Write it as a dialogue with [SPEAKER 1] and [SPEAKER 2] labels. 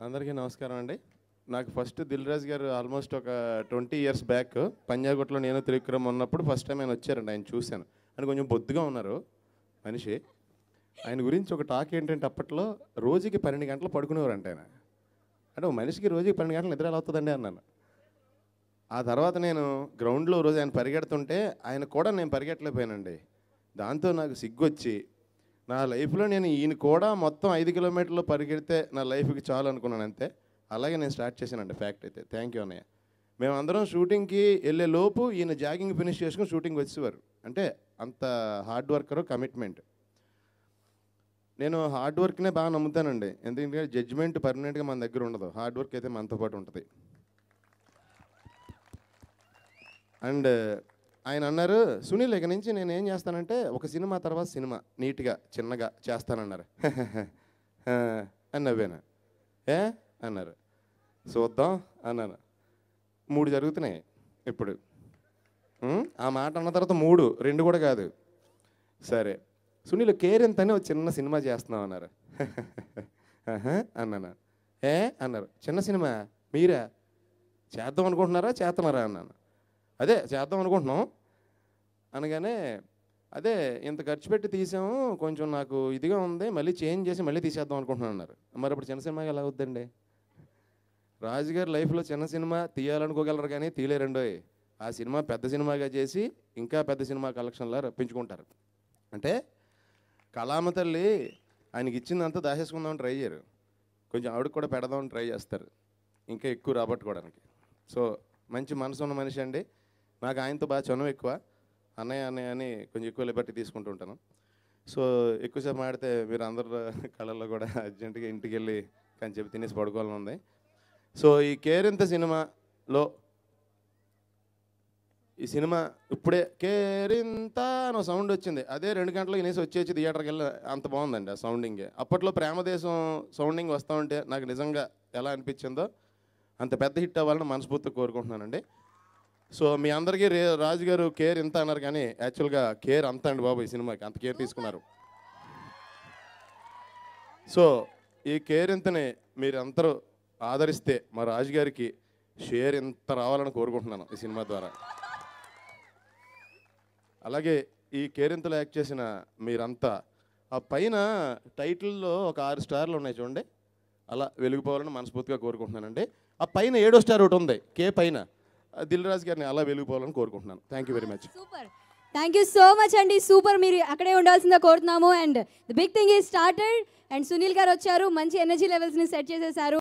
[SPEAKER 1] అందరికీ నమస్కారం అండి. నాకు ఫస్ట్ దిల్ రాజు గారు ఆల్మోస్ట్ ఒక 20 ఇయర్స్ బ్యాక్ పంజాగుట్టలో నేను త్రివిక్రమ్ ఉన్నప్పుడు ఫస్ట్ టైం ఆయన వచ్చారండి. ఆయన చూశాను. ఆయన కొంచెం బొద్దుగా ఉన్నారు మనిషి. ఆయన గురించి ఒక టాక్ ఏంటంటే అప్పట్లో రోజుకి 12 గంటలు పడుకునేవారంట ఆయన. అంటే ఒక మనిషికి రోజుకి 12 గంటలు నిద్ర ఎలా అవుతుందండి అన్నాను. ఆ తర్వాత నేను గ్రౌండ్లో రోజు ఆయన పరిగెడుతుంటే ఆయన కూడా నేను పరిగెట్టలేకపోయానండి. దాంతో నాకు సిగ్గొచ్చి నా లైఫ్లో నేను ఈయన కూడా మొత్తం 5 కిలోమీటర్లు పరిగెడితే నా లైఫ్కి చాలు అనుకున్నాను అంతే. అలాగే నేను స్టార్ట్ చేశానండి ఫ్యాక్ట్ అయితే. థ్యాంక్ యూ అన్నయ్య. మేమందరం షూటింగ్కి వెళ్ళే లోపు ఈయన జాగింగ్ ఫినిష్ చేసుకుని షూటింగ్ వచ్చేవారు. అంటే అంత హార్డ్ వర్కరు, కమిట్మెంట్. నేను హార్డ్ వర్క్నే బాగా నమ్ముతానండి. ఎందుకంటే జడ్జిమెంట్ పర్మనెంట్గా మన దగ్గర ఉండదు. హార్డ్ వర్క్ అయితే మనతో పాటు ఉంటుంది. అండ్ ఆయన అన్నారు, సునీల్ ఇక నుంచి నేను ఏం చేస్తానంటే ఒక సినిమా తర్వాత సినిమా నీట్గా చిన్నగా చేస్తానన్నారు. అని నవ్వాను. ఏ అన్నారు. చూద్దాం అన్నాను. 3 జరుగుతున్నాయి ఇప్పుడు. ఆ మాట అన్న తర్వాత 3, 2 కూడా కాదు. సరే సునీల్ కేర్ ఎంత అని ఒక చిన్న సినిమా చేస్తున్నాం అన్నారు. అన్నాను. ఏ అన్నారు. చిన్న సినిమా మీరా చేద్దాం అనుకుంటున్నారా చేస్తున్నారా అన్నాను. అదే చేద్దాం అనుకుంటున్నాం అనగానే అదే ఇంత ఖర్చు పెట్టి తీసాము, కొంచెం నాకు ఇదిగా ఉంది, మళ్ళీ చేంజ్ చేసి మళ్ళీ తీసేద్దాం అనుకుంటున్నాను అన్నారు. మరి ఇప్పుడు చిన్న సినిమాకి ఎలా అవుద్దండి? రాజుగారి లైఫ్లో చిన్న సినిమా తీయాలనుకోగలరు కానీ తీయలేరండోయ్. ఆ సినిమా పెద్ద సినిమాగా చేసి ఇంకా పెద్ద సినిమా కలెక్షన్లా రప్పించుకుంటారు. అంటే కళామ తల్లి ఆయనకి ఇచ్చిందంతా దాచేసుకుందామని ట్రై చేయరు. కొంచెం ఆవిడకి కూడా పెడదామని ట్రై చేస్తారు ఇంకా ఎక్కువ రాబట్టుకోవడానికి. సో మంచి మనసు ఉన్న మనిషి అండి. నాకు ఆయనతో బాగా చనువు ఎక్కువ. అన్నయ్య అన్నయ్య అని కొంచెం ఎక్కువ లిబర్టీ తీసుకుంటూ ఉంటాను. సో ఎక్కువసేపు మాడితే మీరు అందరు కళల్లో కూడా అర్జెంటుగా ఇంటికి వెళ్ళి కానీ చెప్పి తినేసి పడుకోవాలని ఉంది. సో ఈ కేరింత సినిమాలో ఈ సినిమా ఇప్పుడే కేరింత అని సౌండ్ వచ్చింది. అదే 2 గంటలకు వినేసి వచ్చేసి థియేటర్కి వెళ్ళి అంత బాగుందండి ఆ సౌండింగే. అప్పట్లో ప్రేమదేశం సౌండింగ్ వస్తూ ఉంటే నాకు నిజంగా ఎలా అనిపించిందో అంత పెద్ద హిట్ అవ్వాలని మనస్ఫూర్తిగా కోరుకుంటున్నానండి. సో మీ అందరికీ రాజుగారు కేర్ ఇంత అన్నారు కానీ యాక్చువల్గా కేర్ అంత అండి బాబు. ఈ సినిమాకి అంత కేర్ తీసుకున్నారు. సో ఈ కేర్ ఇంతని మీరు అందరూ ఆదరిస్తే మా రాజుగారికి షేర్ ఇంత రావాలని కోరుకుంటున్నాను ఈ సినిమా ద్వారా. అలాగే ఈ కేరింతలో యాక్ట్ చేసిన మీరంతా ఆ పైన టైటిల్లో ఒక 6 స్టార్లు ఉన్నాయి చూడండి, అలా వెలిగిపోవాలని మనస్ఫూర్తిగా కోరుకుంటున్నానండి. ఆ పైన 7వ స్టార్ ఒకటి ఉంది కే పైన, దిల్ రాజు గారిని అలా వెలిగిపోవాలని కోరుకుంటున్నాను. Thank you very much.
[SPEAKER 2] Super, thank you so much అండి. సూపర్, మీరు అక్కడే ఉండాల్సిందే కోరుతున్నాము. And the big thing is started and Sunil garu వచ్చారు, మంచి ఎనర్జీ లెవెల్స్ని సెట్ చేసేసారు.